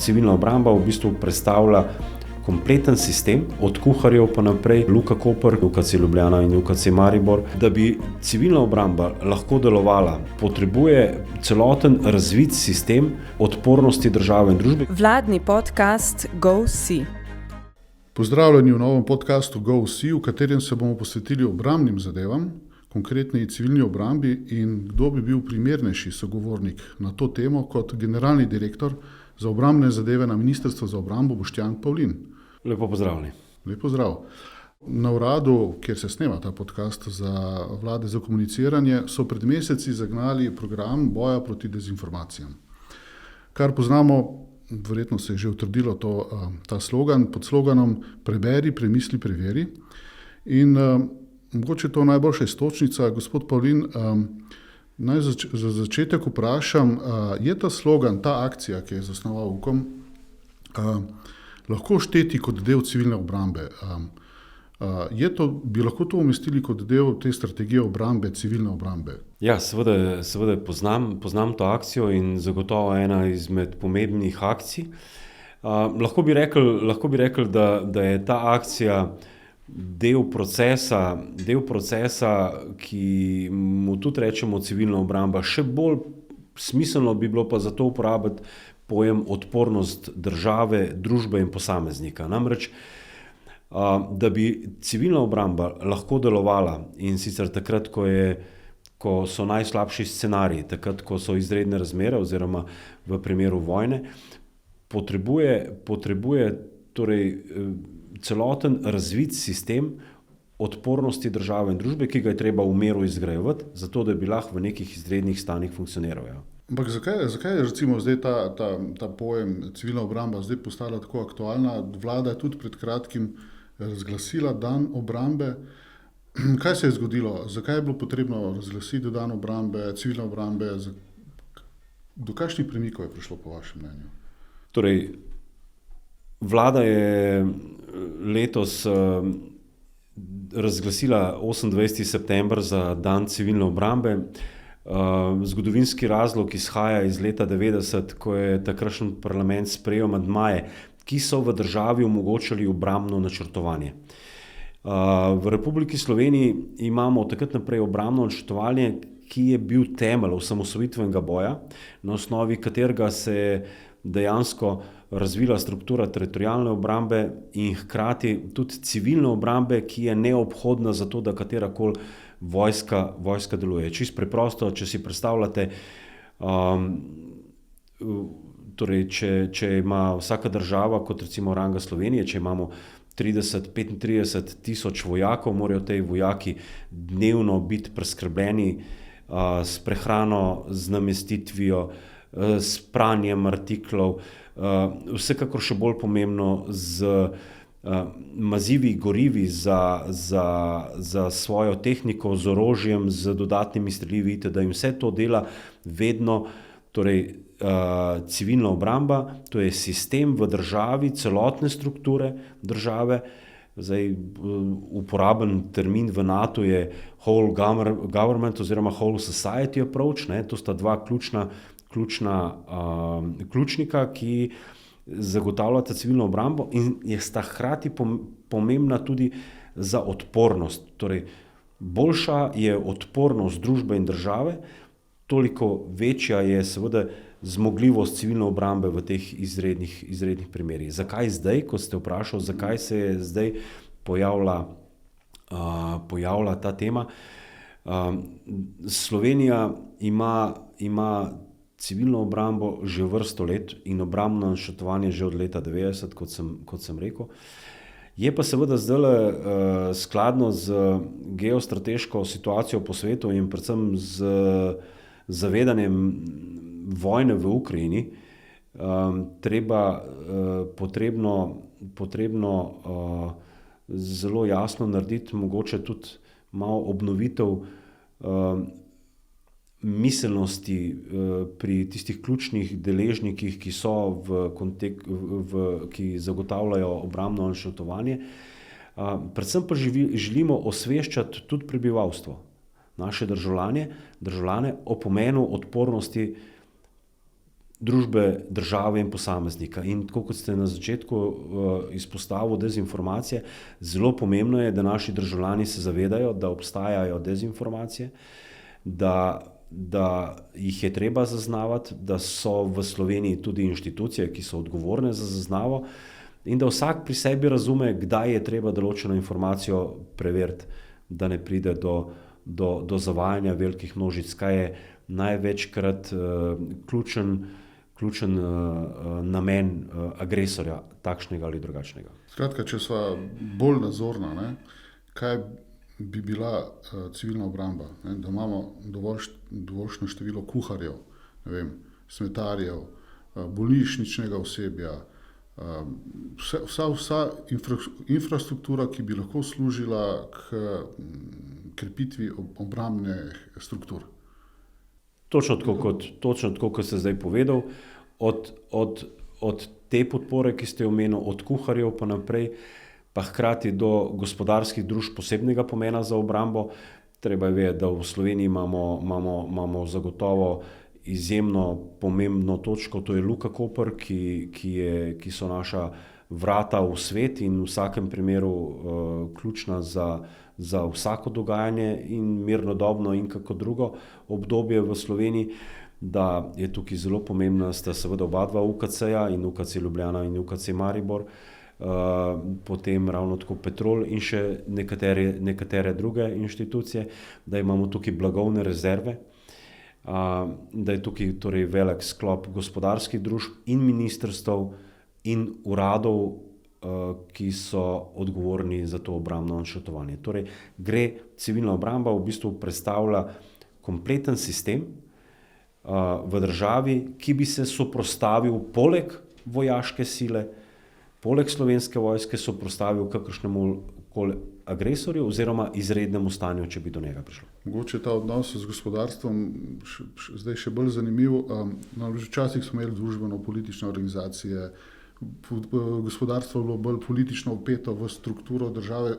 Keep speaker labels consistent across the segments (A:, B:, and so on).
A: Civilna obramba v bistvu predstavlja kompleten sistem, od kuharjev pa naprej, Luka Koper, UKC Ljubljana in UKC Maribor. Da bi civilna obramba lahko delovala, potrebuje celoten razvit sistem odpornosti države in družbe.
B: Vladni podcast GoSee.
C: Pozdravljeni v novem podcastu GoSee, v katerem se bomo posvetili obrambnim zadevam, konkretni civilni obrambi in kdo bi bil primernejši sogovornik na to temo kot generalni direktor za obrambne zadeve na Ministrstvu za obrambo Boštjan Pavlin.
A: Lepo pozdravljeni.
C: Lep pozdrav. Na uradu, kjer se snema ta podcast za vlade za komuniciranje, so pred meseci zagnali program boja proti dezinformacijam. Kar poznamo, verjetno se je že utrdilo ta slogan pod sloganom Preberi, premisli, preveri. In mogoče to najboljša iztočnica, gospod Pavlin, naj za začetek vprašam, je ta slogan, ta akcija, ki je zasnoval UKOM, lahko šteti kot del civilne obrambe? Bi lahko to umestili kot del te strategije obrambe, civilne obrambe?
A: Ja, seveda poznam to akcijo in zagotovo ena izmed pomembnih akcij. Lahko bi rekel, da je ta akcija del procesa, ki mu tudi rečemo civilna obramba. Še bolj smiselno bi bilo pa zato uporabiti pojem odpornost države, družbe in posameznika. Namreč, da bi civilna obramba lahko delovala in sicer takrat, ko so najslabši scenariji, takrat, ko so izredne razmere oziroma v primeru vojne, potrebuje torej celoten razvit sistem odpornosti države in družbe, ki ga je treba v miru izgrajevati, zato da bi lahko v nekih izrednih stanjih funkcioniral. Ja.
C: Ampak zakaj je recimo zdaj ta pojem civilna obramba zdaj postala tako aktualna? Vlada je tudi pred kratkim razglasila dan obrambe. Kaj se je zgodilo? Zakaj je bilo potrebno razglasiti dan obrambe, civilne obrambe? Do kakšnih premikov je prišlo po vašem mnenju?
A: Torej, vlada je letos razglasila 28. september za dan civilne obrambe. Zgodovinski razlog izhaja iz leta 90, ko je takršen parlament sprejel amandmaje, ki so v državi omogočali obrambno načrtovanje. V Republiki Sloveniji imamo takrat naprej obrambno načrtovanje, ki je bil temelj osamosvojitvenega boja, na osnovi katerega se je dejansko razvila struktura teritorialne obrambe in hkrati tudi civilne obrambe, ki je neobhodna za to, da katerakoli vojska deluje. Čisto preprosto, če si predstavljate, torej, če ima vsaka država, kot recimo ranga Slovenije, če imamo 30-35 tisoč vojakov, morajo tej vojaki dnevno biti preskrbljeni s prehrano, z namestitvijo, s pranjem artiklov, vsekakor še bolj pomembno z mazivi gorivi za svojo tehniko, z orožjem, z dodatnimi streljivi, da jim vse to dela vedno, torej civilna obramba, to je sistem v državi, celotne strukture države. Zdaj, uporaben termin v NATO je whole government oziroma whole society approach, ne? To sta dva ključnika, ki zagotavljata civilno obrambo in sta hkrati pomembna tudi za odpornost. Torej, boljša je odpornost družbe in države, toliko večja je seveda zmogljivost civilne obrambe v teh izrednih primerih. Zakaj zdaj, ko ste vprašali, zakaj se je zdaj pojavila ta tema? Slovenija ima civilno obrambo že vrsto let in obrambno načrtovanje že od leta 90, kot sem rekel. Je pa seveda zdaj skladno z geostrateško situacijo po svetu in predvsem z zavedanjem vojne v Ukrajini potrebno zelo jasno narediti, mogoče tudi malo obnovitev miselnosti pri tistih ključnih deležnikih, ki so ki zagotavljajo obrambno načrtovanje. Predvsem pa želimo osveščati tudi prebivalstvo, naše državljane o pomenu odpornosti družbe, države in posameznika. In tako kot ste na začetku izpostavili dezinformacije, zelo pomembno je, da naši državljani se zavedajo, da obstajajo dezinformacije, da jih je treba zaznavati, da so v Sloveniji tudi inštitucije, ki so odgovorne za zaznavo in da vsak pri sebi razume, kdaj je treba določeno informacijo preveriti, da ne pride do zavajanja velikih množic, kaj je največkrat ključen namen agresorja, takšnega ali drugačnega.
C: Skratka, če sva bolj nazorna, ne, kaj bi bila civilna obramba, ne, da imamo dovoljšno število kuharjev, ne vem, smetarjev, bolnišničnega osebja, vsa infrastruktura, ki bi lahko služila k krepitvi obrambnih struktur.
A: Točno tako, kot ste zdaj povedal, od te podpore, ki ste omenili, od kuharjev pa naprej, pa hkrati do gospodarskih družb posebnega pomena za obrambo. Treba je vedeti, da v Sloveniji imamo zagotovo izjemno pomembno točko, to je Luka Koper, ki so naša vrata v svet in v vsakem primeru ključna za vsako dogajanje in mirnodobno in kako drugo obdobje v Sloveniji, da je tukaj zelo pomembna, sta seveda oba dva UKC-ja in UKC Ljubljana in UKC Maribor, potem ravno tako Petrol in še nekatere druge inštitucije, da imamo tukaj blagovne rezerve, da je tukaj torej velik sklop gospodarskih družb in ministrstev in uradov, ki so odgovorni za to obrambno načrtovanje. Torej, civilna obramba v bistvu predstavlja kompleten sistem v državi, ki bi se soprostavil poleg vojaške sile, poleg Slovenske vojske soprostavil kakršnemu koli agresorju oziroma izrednemu stanju, če bi do njega prišlo.
C: Mogoče ta odnos z gospodarstvom zdaj še bolj zanimiv. Včasih smo imeli družbeno-politične organizacije, gospodarstvo je bilo bolj politično vpeto v strukturo države.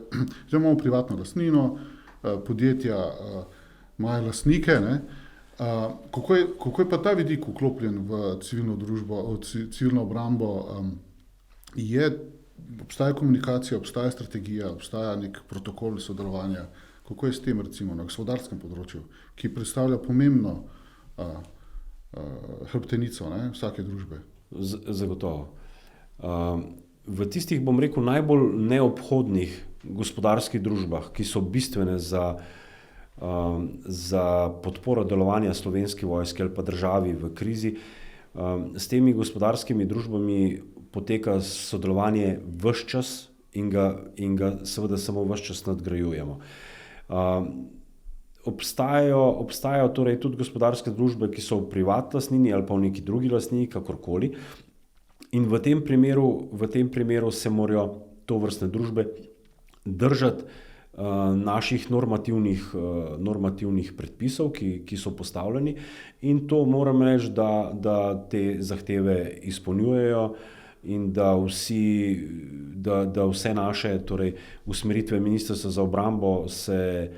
C: Zdaj imamo privatno lastnino, podjetja imajo lastnike. Ne? Kako je pa ta vidik vklopljen v civilno družbo, civilno obrambo? Obstaja komunikacija, obstaja strategija, obstaja nek protokol sodelovanja. Kako je s tem recimo na gospodarskem področju, ki predstavlja pomembno hrbtenico vsake družbe?
A: Zagotovo. V tistih, bom rekel, najbolj neobhodnih gospodarskih družbah, ki so bistvene za podporo delovanja Slovenske vojske ali pa državi v krizi, s temi gospodarskimi družbami poteka sodelovanje ves čas in ga seveda samo ves čas nadgrajujemo. Obstajajo torej tudi gospodarske družbe, ki so v privatni lastnini ali pa v neki drugi lastnini, kakorkoli. In v tem primeru se morajo tovrstne družbe držati naših normativnih predpisov, ki so postavljeni, in to moram reči, da te zahteve izpolnjujejo in da vse naše torej, usmeritve Ministrstva za obrambo se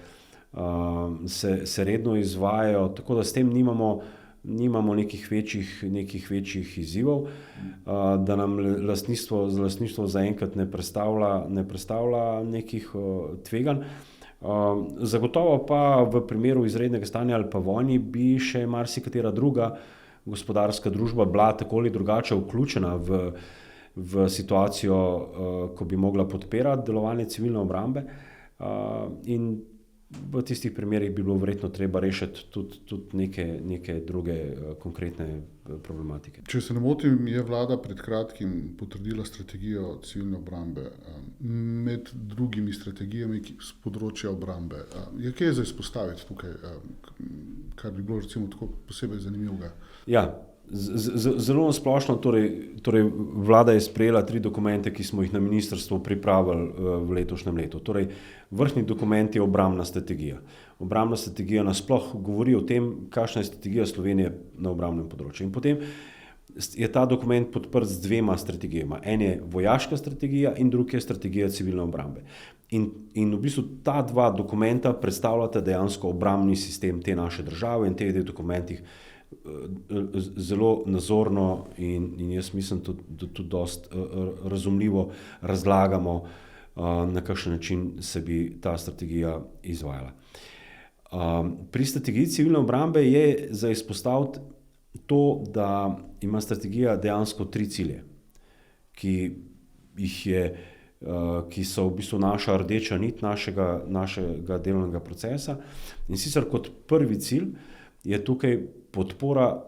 A: redno izvajajo, tako da s tem nimamo nekih večjih izzivov, da nam lastništvo zaenkrat ne predstavlja nekih tveganj. Zagotovo pa v primeru izrednega stanja ali pa vojni bi še marsikatera druga gospodarska družba bila tako ali drugače vključena v situacijo, ko bi mogla podpirati delovanje civilne obrambe, in v tistih primerih bi bilo verjetno treba rešiti tudi neke druge konkretne problematike.
C: Če se ne motim, je vlada pred kratkim potrdila strategijo civilne obrambe med drugimi strategijami z področja obrambe. Kaj je za izpostaviti tukaj, kar bi bilo recimo tako posebej zanimivega?
A: Ja, zelo splošno, torej vlada je sprejela 3 dokumente, ki smo jih na ministrstvu pripravili v letošnjem letu. Torej, vrhni dokument je obrambna strategija. Obrambna strategija nasploh govori o tem, kakšna je strategija Slovenije na obrambnem področju. In potem je ta dokument podprt z 2 strategijama. En je vojaška strategija in drugi je strategija civilne obrambe. In v bistvu ta 2 dokumenta predstavljata dejansko obrambni sistem te naše države in te 2 dokumentih zelo nazorno in jaz mislim, da tudi dosti razumljivo razlagamo, na kakšen način se bi ta strategija izvajala. Pri strategiji civilne obrambe je za izpostaviti to, da ima strategija dejansko 3 cilje, ki so v bistvu naša rdeča nit našega delovnega procesa. In sicer kot prvi cilj je tukaj podpora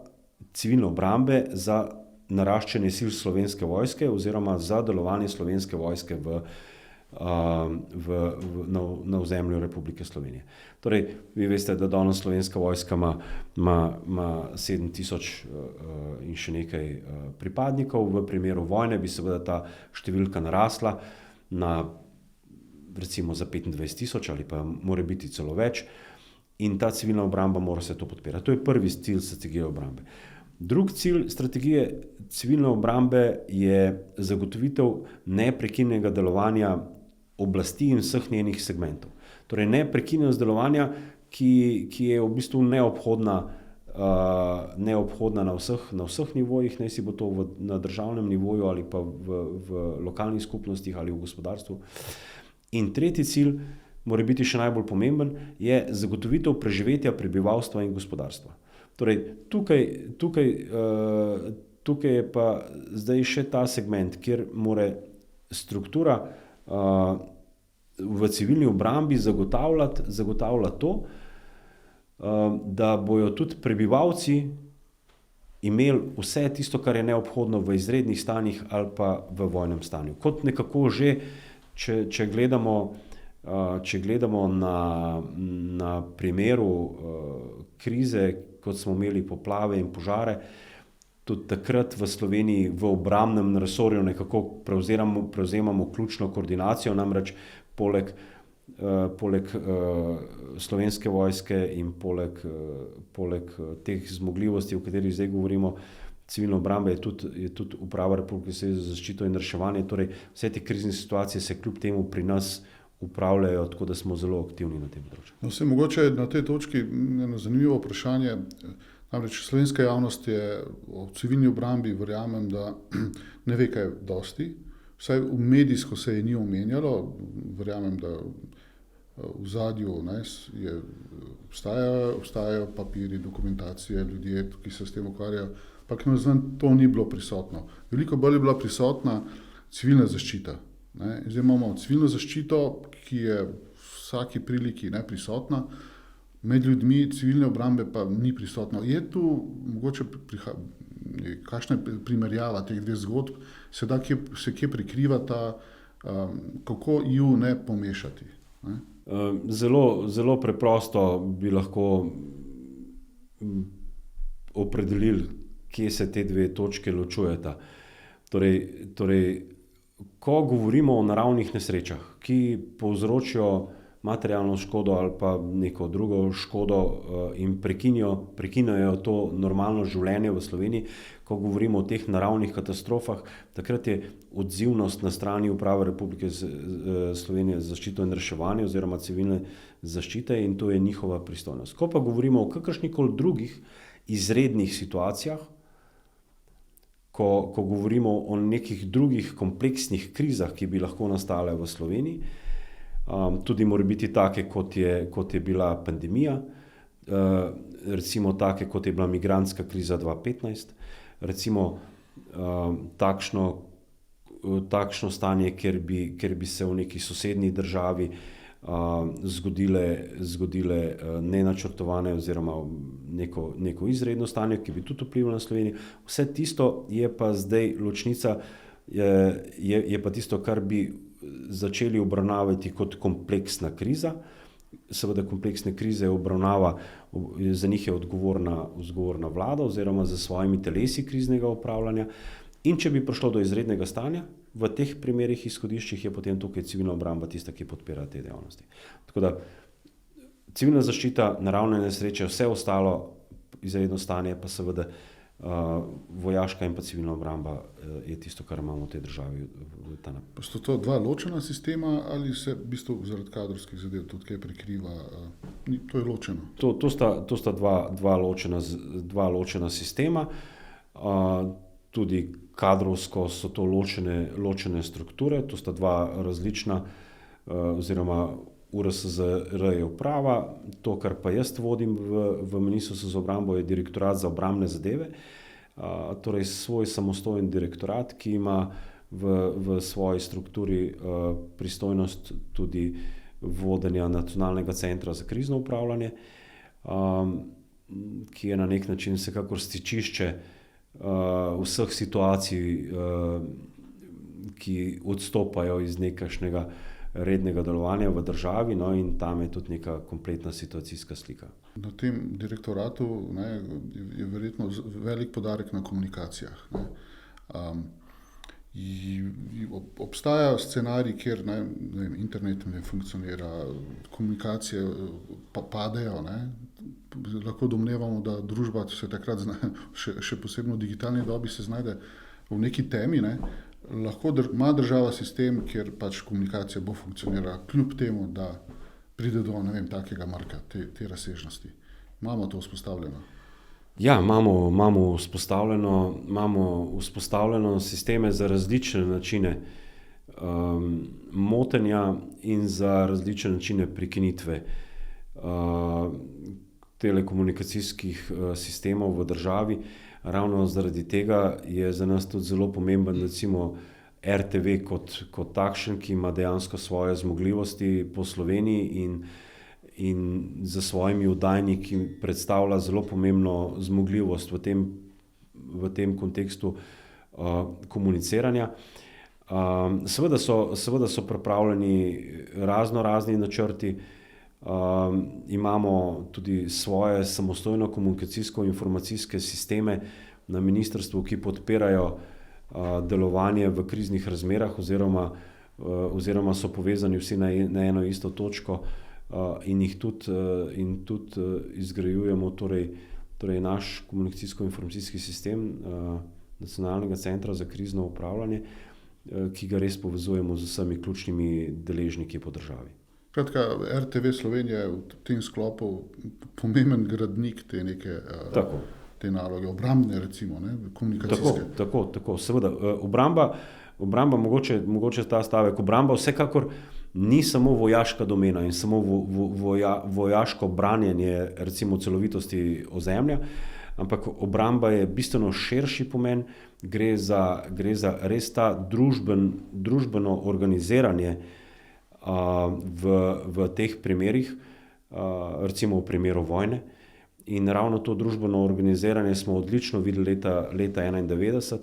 A: civilne obrambe za naraščanje sil Slovenske vojske oziroma za delovanje Slovenske vojske na ozemlju Republike Slovenije. Torej, vi veste, da danes Slovenska vojska ima 7,000 in še nekaj pripadnikov. V primeru vojne bi seveda ta številka narasla na recimo za 25,000 ali pa more biti celo več. In ta civilna obramba mora se to podpirati. To je prvi cilj strategije obrambe. Drugi cilj strategije civilne obrambe je zagotovitev neprekinjenega delovanja oblasti in vseh njenih segmentov. Torej neprekinjenost delovanja, ki je v bistvu neobhodna na vseh nivojih, naj si bo to na državnem nivoju ali pa v lokalnih skupnostih ali v gospodarstvu. In tretji cilj, mora biti še najbolj pomemben, je zagotovitev preživetja prebivalstva in gospodarstva. Torej, tukaj je pa zdaj še ta segment, kjer mora struktura v civilni obrambi zagotavljati to, da bojo tudi prebivalci imeli vse tisto, kar je neobhodno v izrednih stanjih ali pa v vojnem stanju. Kot nekako že, če gledamo na primeru krize, kot smo imeli poplave in požare, tudi takrat v Sloveniji v obrambnem resorju nekako prevzemamo ključno koordinacijo, namreč poleg Slovenske vojske in poleg teh zmogljivosti, o katerih zdaj govorimo, civilne obrambe je tudi Uprava Republike Slovenije za zaščito in reševanje. Torej, vse te krizne situacije se kljub temu pri nas upravljajo, tako da smo zelo aktivni na tem področju.
C: No, vse mogoče na tej točki eno zanimivo vprašanje. Namreč slovenska javnost je o civilni obrambi, verjamem, da ne ve kaj dosti. Vsaj v medijsko se je ni omenjalo. Verjamem, da v zadju obstajajo papiri, dokumentacije, ljudje, ki se s tem ukvarjajo, ampak to ni bilo prisotno. Veliko bolj je bila prisotna civilna zaščita. Zdaj imamo civilno zaščito, ki je v vsaki priliki prisotna, med ljudmi civilne obrambe pa ni prisotno. Je tu mogoče kakšna primerjava teh dveh zgodb, se kje prikrivata, kako ju ne pomešati?
A: Zelo preprosto bi lahko opredelili, kje se te dve točke ločujeta. Torej, ko govorimo o naravnih nesrečah, ki povzročijo materialno škodo ali pa neko drugo škodo in prekinejo to normalno življenje v Sloveniji, ko govorimo o teh naravnih katastrofah, takrat je odzivnost na strani Uprave Republike Slovenije za zaščito in reševanje oziroma civilne zaščite in to je njihova pristojnost. Ko pa govorimo o kakršnikoli drugih izrednih situacijah, ko govorimo o nekih drugih kompleksnih krizah, ki bi lahko nastale v Sloveniji, tudi mora biti take, kot je bila pandemija, recimo take, kot je bila migrantska kriza 2015, recimo takšno stanje, kjer bi se v neki sosednji državi zgodile nenačrtovane oziroma neko izredno stanje, ki bi tudi vplivalo na Slovenijo. Vse tisto je pa zdaj ločnica, je pa tisto, kar bi začeli obravnavati kot kompleksna kriza. Seveda kompleksne krize obravnava, za njih je odgovorna vlada oziroma za svojimi telesi kriznega upravljanja. In če bi prišlo do izrednega stanja, v teh primerih izhodiščih je potem tukaj civilna obramba tista, ki podpira te dejavnosti. Tako da civilna zaščita, naravne nesreče, vse ostalo izredno stanje pa seveda vojaška in pa civilna obramba je tisto, kar imamo v tej državi.
C: Pa so to dva ločena sistema ali se v bistvu zaradi kadrovskih zadev tudi kaj prekriva? To je ločeno.
A: To sta dva ločena sistema. Tudi kadrovsko so to ločene strukture, to sta dva različna, oziroma URSZR je uprava, to, kar pa jaz vodim v Ministrstvu za obrambo, je Direktorat za obrambne zadeve, torej svoj samostojen direktorat, ki ima v svoji strukturi pristojnost tudi vodenja Nacionalnega centra za krizno upravljanje, ki je na nek način vsekakor stičišče vseh situacij, ki odstopajo iz nekakšnega rednega delovanja v državi, no, in tam je tudi neka kompletna situacijska slika.
C: Na tem direktoratu je verjetno velik poudarek na komunikacijah. Obstaja scenarij, kjer internet ne funkcionira, komunikacije padejo. Lahko domnevamo, da družba se takrat, še posebno v digitalni dobi, se znajde v neki temi. Lahko ima država sistem, kjer pač komunikacija bo funkcionirala, kljub temu, da pride do takega marka, te razsežnosti. Imamo to vzpostavljeno?
A: Ja, imamo vzpostavljeno sisteme za različne načine motenja in za različne načine prekinitve telekomunikacijskih sistemov v državi. Ravno zaradi tega je za nas tudi zelo pomemben, recimo RTV kot takšen, ki ima dejansko svoje zmogljivosti po Sloveniji in za svojimi oddajniki predstavlja zelo pomembno zmogljivost v tem kontekstu komuniciranja. Seveda so pripravljeni razni načrti. Imamo tudi svoje samostojno komunikacijsko-informacijske sisteme na ministrstvu, ki podpirajo delovanje v kriznih razmerah oziroma so povezani vsi na eno isto točko in jih tudi izgrajujemo, torej naš komunikacijsko-informacijski sistem Nacionalnega centra za krizno upravljanje, ki ga res povezujemo z vsemi ključnimi deležniki po državi.
C: Kratka, RTV Slovenija je v tem sklopu pomemben gradnik te naloge, obrambne recimo, komunikacijske.
A: Tako, seveda. Obramba, mogoče ta stavek, obramba vsekakor ni samo vojaška domena in samo vojaško branjenje recimo celovitosti ozemlja, ampak obramba je bistveno širši pomen, gre za res ta družbeno organiziranje v teh primerih, recimo v primeru vojne. In ravno to družbeno organiziranje smo odlično videli leta 1991.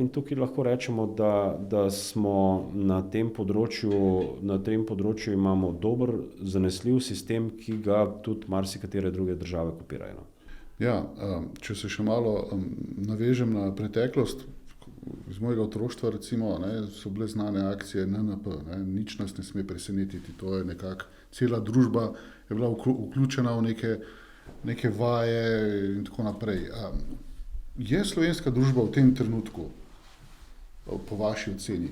A: In tukaj lahko rečemo, da smo na tem področju imamo dober, zanesljiv sistem, ki ga tudi marsikatere druge države kopirajo.
C: Ja, če se še malo navežem na preteklost, iz mojega otroštva recimo, so bile znane akcije NNP, nič nas ne sme presenetiti, to je nekako cela družba je bila vključena v neke vaje in tako naprej. Je slovenska družba v tem trenutku, po vaši oceni,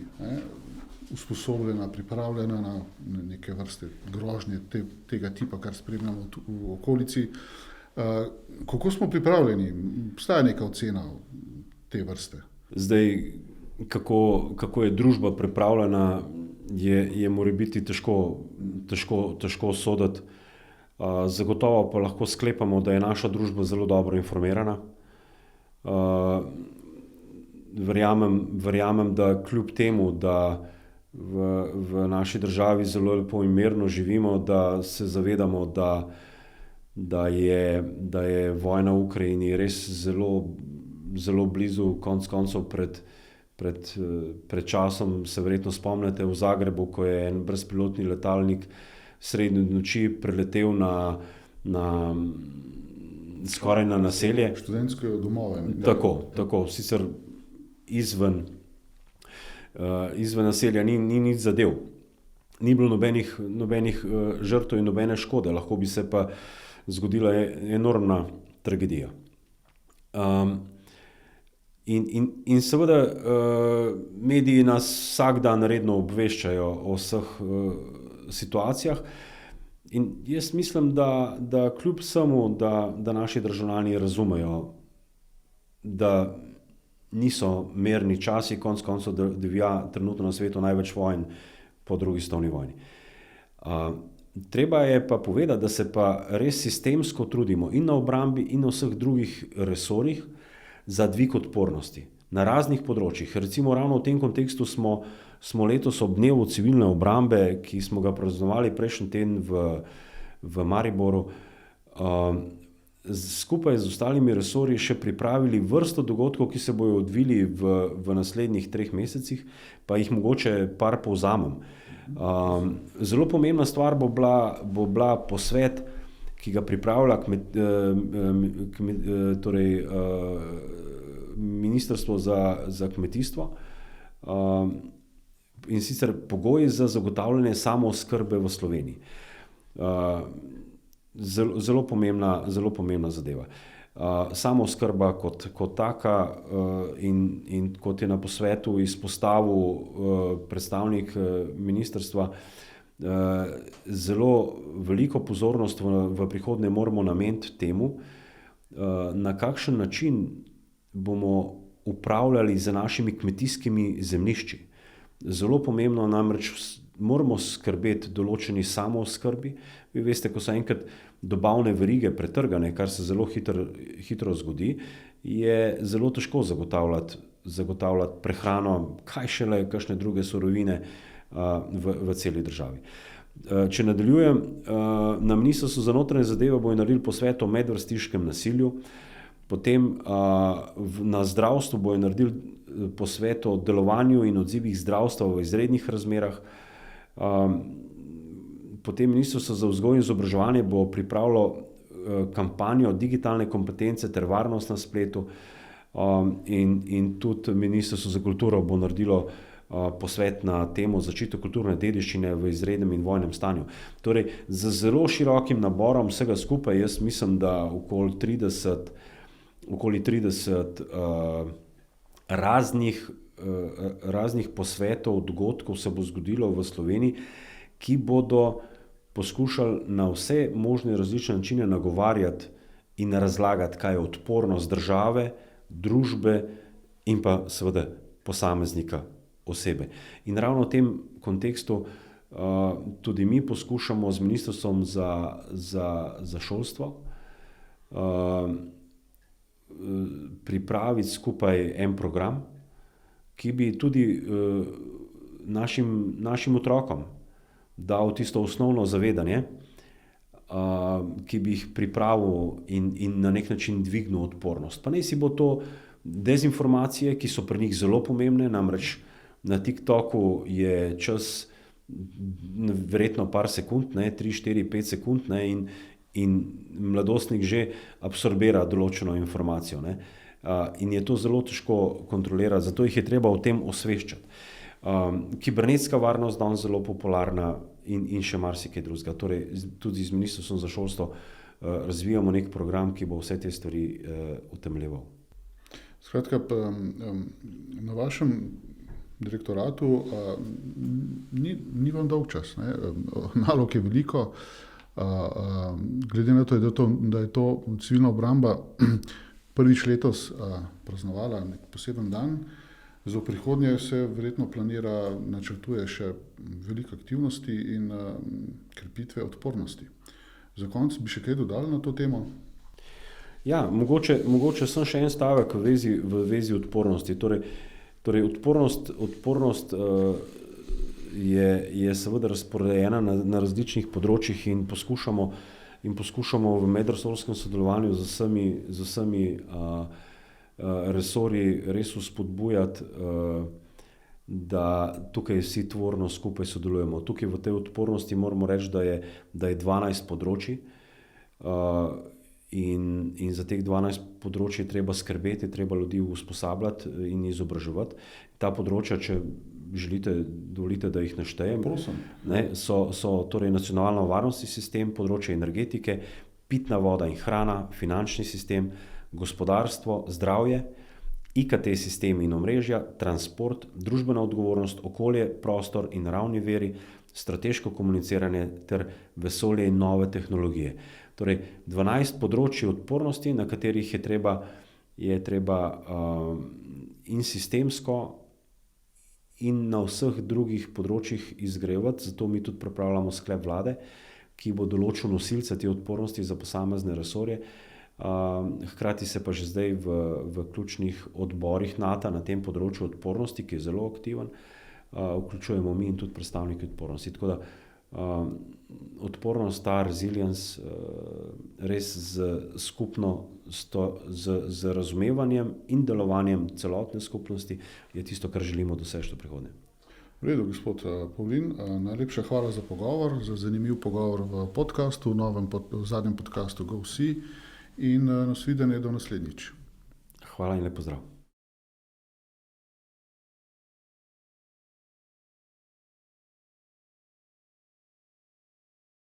C: usposobljena, pripravljena na neke vrste grožnje tega tipa, kar spremljamo v okolici? Kako smo pripravljeni? Obstaja neka ocena te vrste?
A: Zdaj, kako je družba pripravljena, je morebiti težko soditi. Zagotovo pa lahko sklepamo, da je naša družba zelo dobro informirana. Verjamem, da kljub temu, da v naši državi zelo lepo in mirno živimo, da se zavedamo, da je vojna v Ukrajini res zelo blizu, konec koncev pred časom se verjetno spomnite v Zagrebu, ko je en brezpilotni letalnik sredi noči preletel skoraj na naselje.
C: Študentske domove.
A: Tako, sicer izven naselja ni nič zadev. Ni bilo nobenih žrtev in nobene škode, lahko bi se pa zgodila enormna tragedija. In seveda mediji nas vsak dan redno obveščajo o vseh situacijah. In jaz mislim, da kljub vsemu, da naši državljani razumejo, da niso mirni časi, konec koncev divja trenutno na svetu največ vojn po drugi svetovni vojni. Treba je pa povedati, da se pa res sistemsko trudimo in na obrambi in na vseh drugih resorjih za dvig odpornosti na raznih področjih. Recimo ravno v tem kontekstu smo letos ob dnevu civilne obrambe, ki smo ga praznovali prejšnji teden v Mariboru, skupaj z ostalimi resorji še pripravili vrsto dogodkov, ki se bojo odvili v naslednjih 3 mesecih, pa jih mogoče par povzamem. Zelo pomembna stvar bo bila posvet, ki ga pripravlja Ministrstvo za kmetijstvo, in sicer pogoji za zagotavljanje samooskrbe v Sloveniji. Zelo pomembna zadeva. Samooskrba kot taka, in kot je na posvetu izpostavil predstavnik ministrstva, zelo veliko pozornost v prihodnje moramo nameniti temu, na kakšen način bomo upravljali z našimi kmetijskimi zemljišči. Zelo pomembno, namreč moramo skrbeti določeni samooskrbi. Vi veste, ko so enkrat dobavne verige pretrgane, kar se zelo hitro zgodi, je zelo težko zagotavljati prehrano, kaj šele kakšne druge surovine v celi državi. Če nadaljujem, na Ministrstvu za notranje zadeve bojo naredili posvet o medvrstniškem nasilju, potem na zdravstvu bojo naredili posvet o delovanju in odzivih zdravstva v izrednih razmerah. Potem Ministrstvo za vzgojo in izobraževanje bo pripravilo kampanjo digitalne kompetence ter varnost na spletu, in tudi Ministrstvo za kulturo bo naredilo posvet na temo zaščite kulturne dediščine v izrednem in vojnem stanju. Torej, z zelo širokim naborom vsega skupaj, jaz mislim, da okoli 30 raznih posvetov, dogodkov se bo zgodilo v Sloveniji, ki bodo poskušali na vse možne različne načine nagovarjati in razlagati, kaj je odpornost države, družbe in pa seveda posameznika, osebe. In ravno v tem kontekstu tudi mi poskušamo z Ministrstvom za šolstvo pripraviti skupaj en program, ki bi tudi našim otrokom dal tisto osnovno zavedanje, ki bi jih pripravil in na nek način dvignil odpornost. Pa naj si bo to dezinformacije, ki so pri njih zelo pomembne, namreč na TikToku je čas verjetno par sekund, 3, 4, 5 sekund, in mladostnik že absorbira določeno informacijo, in je to zelo težko kontrolirati, zato jih je treba o tem osveščati. Kibernetska varnost danes zelo popularna in še marsikaj drugega. Torej, tudi z Ministrstvom za šolstvo razvijamo nek program, ki bo vse te stvari utemeljeval.
C: Skratka, na vašem direktoratu ni vam dolg čas, nalog je veliko. Glede na to, da je to civilna obramba prvič letos praznovala nek poseben dan, za prihodnje se verjetno planira, načrtuje še veliko aktivnosti in krepitve odpornosti. Za konec bi še kaj dodali na to temo?
A: Ja, mogoče sem še en stavek v vezi odpornosti. Torej odpornost je seveda razporejena na različnih področjih in poskušamo v medresorskem sodelovanju z vsemi resorji res vzpodbujati, da tukaj vsi tvorno skupaj sodelujemo. Tukaj v tej odpornosti moramo reči, da je 12 področij, in za teh 12 področij treba skrbeti, treba ljudi usposabljati in izobraževati. Ta področja, če želite, dovolite, da jih naštejem. So torej nacionalno varnostni sistem, področje energetike, pitna voda in hrana, finančni sistem, gospodarstvo, zdravje, IKT sistemi in omrežja, transport, družbena odgovornost, okolje, prostor in naravni viri, strateško komuniciranje ter vesolje in nove tehnologije. Torej, 12 področji odpornosti, na katerih je treba in sistemsko in na vseh drugih področjih izgrajevati, zato mi tudi pripravljamo sklep vlade, ki bo določil nosilce te odpornosti za posamezne resorje. Hkrati se pa že zdaj v ključnih odborih NATO na tem področju odpornosti, ki je zelo aktiven, vključujemo mi in tudi predstavniki odpornosti. Tako da odpornost, ta resilience, res z razumevanjem in delovanjem celotne skupnosti je tisto, kar želimo doseči v prihodnje.
C: V redu, gospod Pavlin, najlepša hvala za pogovor, za zanimiv pogovor v podcastu, v zadnjem podcastu GoSee in nasvidenje do naslednjič.
A: Hvala in lep pozdrav.